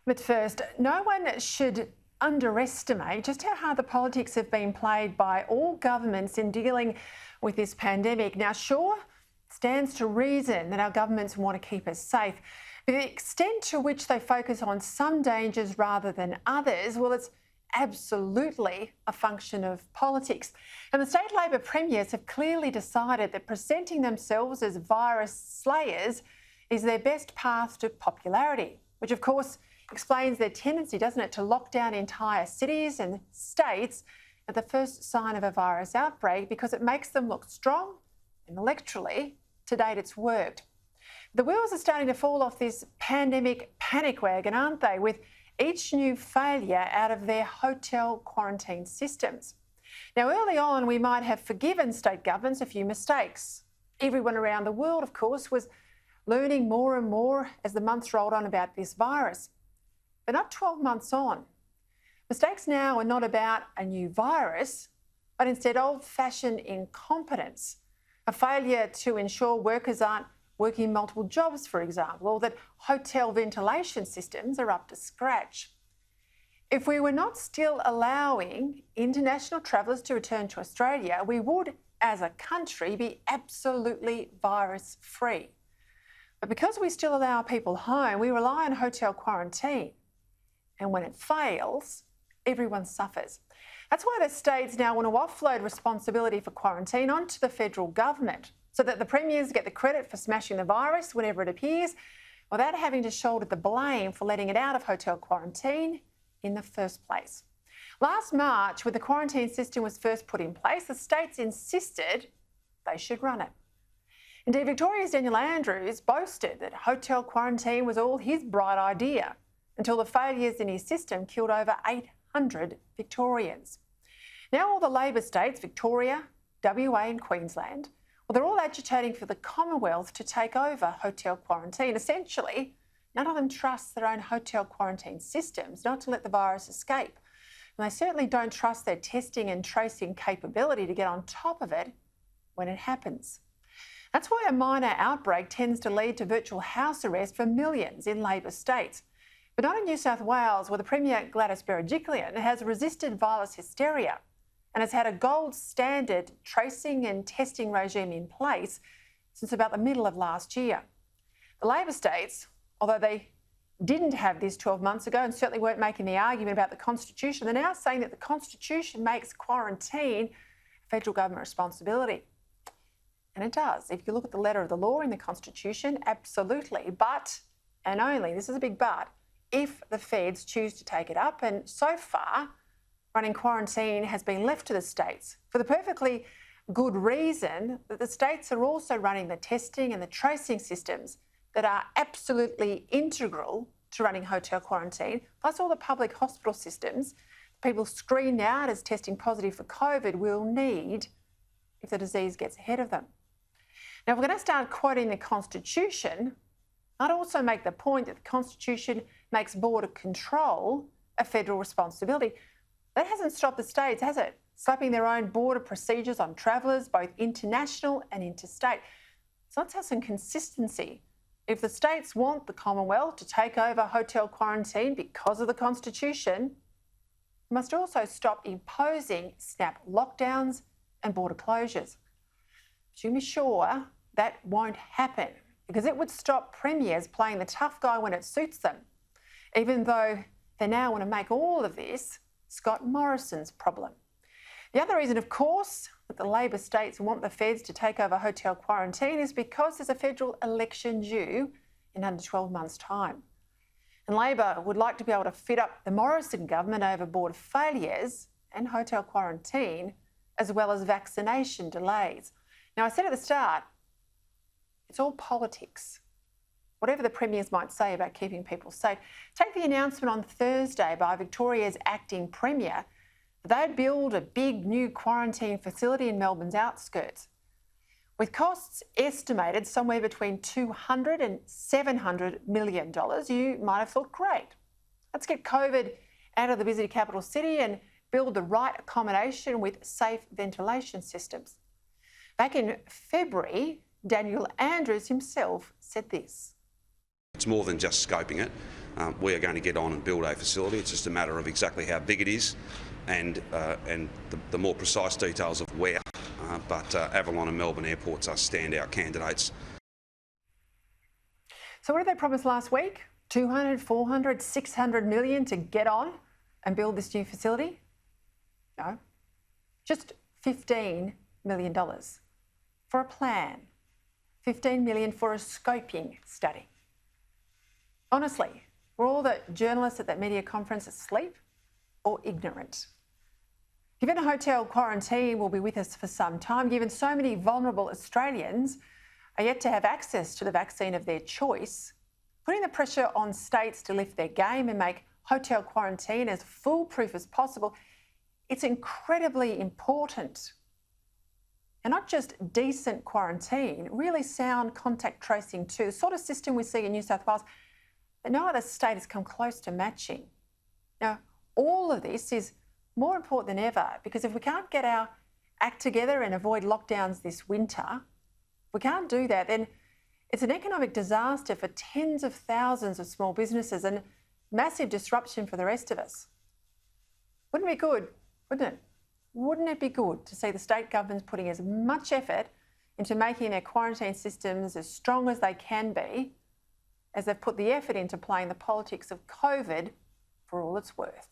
But first, no one should underestimate just how hard the politics have been played by all governments in dealing with this pandemic. Now, sure, it stands to reason that our governments want to keep us safe, but the extent to which they focus on some dangers rather than others, well, it's absolutely a function of politics. And the state Labor premiers have clearly decided that presenting themselves as virus slayers is their best path to popularity, which of course explains their tendency, doesn't it, to lock down entire cities and states at the first sign of a virus outbreak because it makes them look strong, and electorally, to date it's worked. The wheels are starting to fall off this pandemic panic wagon, aren't they, with each new failure out of their hotel quarantine systems. Now, early on, we might have forgiven state governments a few mistakes. Everyone around the world, of course, was learning more and more as the months rolled on about this virus. But not 12 months on. Mistakes now are not about a new virus, but instead old-fashioned incompetence, a failure to ensure workers aren't working multiple jobs, for example, or that hotel ventilation systems are up to scratch. If we were not still allowing international travellers to return to Australia, we would, as a country, be absolutely virus-free. But because we still allow people home, we rely on hotel quarantine. And when it fails, everyone suffers. That's why the states now want to offload responsibility for quarantine onto the federal government, so that the premiers get the credit for smashing the virus whenever it appears, without having to shoulder the blame for letting it out of hotel quarantine in the first place. Last March, when the quarantine system was first put in place, the states insisted they should run it. Indeed, Victoria's Daniel Andrews boasted that hotel quarantine was all his bright idea, until the failures in his system killed over 800 Victorians. Now all the Labor states, Victoria, WA and Queensland, well, they're all agitating for the Commonwealth to take over hotel quarantine. Essentially, none of them trust their own hotel quarantine systems not to let the virus escape. And they certainly don't trust their testing and tracing capability to get on top of it when it happens. That's why a minor outbreak tends to lead to virtual house arrest for millions in Labor states. But not in New South Wales, where the Premier Gladys Berejiklian has resisted virus hysteria and has had a gold standard tracing and testing regime in place since about the middle of last year. The Labor states, although they didn't have this 12 months ago and certainly weren't making the argument about the Constitution, they're now saying that the Constitution makes quarantine a federal government responsibility. And it does. If you look at the letter of the law in the Constitution, absolutely. But, and only, this is a big but, if the feds choose to take it up. And so far, running quarantine has been left to the states for the perfectly good reason that the states are also running the testing and the tracing systems that are absolutely integral to running hotel quarantine, plus all the public hospital systems people screened out as testing positive for COVID will need if the disease gets ahead of them. Now, if we're going to start quoting the Constitution, I'd also make the point that the Constitution makes border control a federal responsibility. That hasn't stopped the states, has it? Slapping their own border procedures on travellers, both international and interstate. So let's have some consistency. If the states want the Commonwealth to take over hotel quarantine because of the Constitution, they must also stop imposing snap lockdowns and border closures. But you be sure that won't happen, because it would stop premiers playing the tough guy when it suits them, even though they now want to make all of this Scott Morrison's problem. The other reason, of course, that the Labor states want the feds to take over hotel quarantine is because there's a federal election due in under 12 months' time. And Labor would like to be able to fit up the Morrison government over border failures and hotel quarantine, as well as vaccination delays. Now, I said at the start, it's all politics. Whatever the premiers might say about keeping people safe. Take the announcement on Thursday by Victoria's acting premier that they'd build a big new quarantine facility in Melbourne's outskirts. With costs estimated somewhere between $200 and $700 million, you might have thought, great, let's get COVID out of the busy capital city and build the right accommodation with safe ventilation systems. Back in February, Daniel Andrews himself said this. It's more than just scoping it. we are going to get on and build a facility. It's just a matter of exactly how big it is and the more precise details of where. But Avalon and Melbourne airports are standout candidates. So what did they promise last week? 200, 400, 600 million to get on and build this new facility? No, just $15 million for a plan, $15 million for a scoping study. Honestly, were all the journalists at that media conference asleep or ignorant? Given a hotel quarantine will be with us for some time, given so many vulnerable Australians are yet to have access to the vaccine of their choice, putting the pressure on states to lift their game and make hotel quarantine as foolproof as possible, it's incredibly important. And not just decent quarantine, really sound contact tracing too, the sort of system we see in New South Wales that no other state has come close to matching. Now, all of this is more important than ever because if we can't get our act together and avoid lockdowns this winter, if we can't do that, then it's an economic disaster for tens of thousands of small businesses and massive disruption for the rest of us. Wouldn't it be good, wouldn't it? Wouldn't it be good to see the state governments putting as much effort into making their quarantine systems as strong as they can be as they've put the effort into playing the politics of COVID for all it's worth?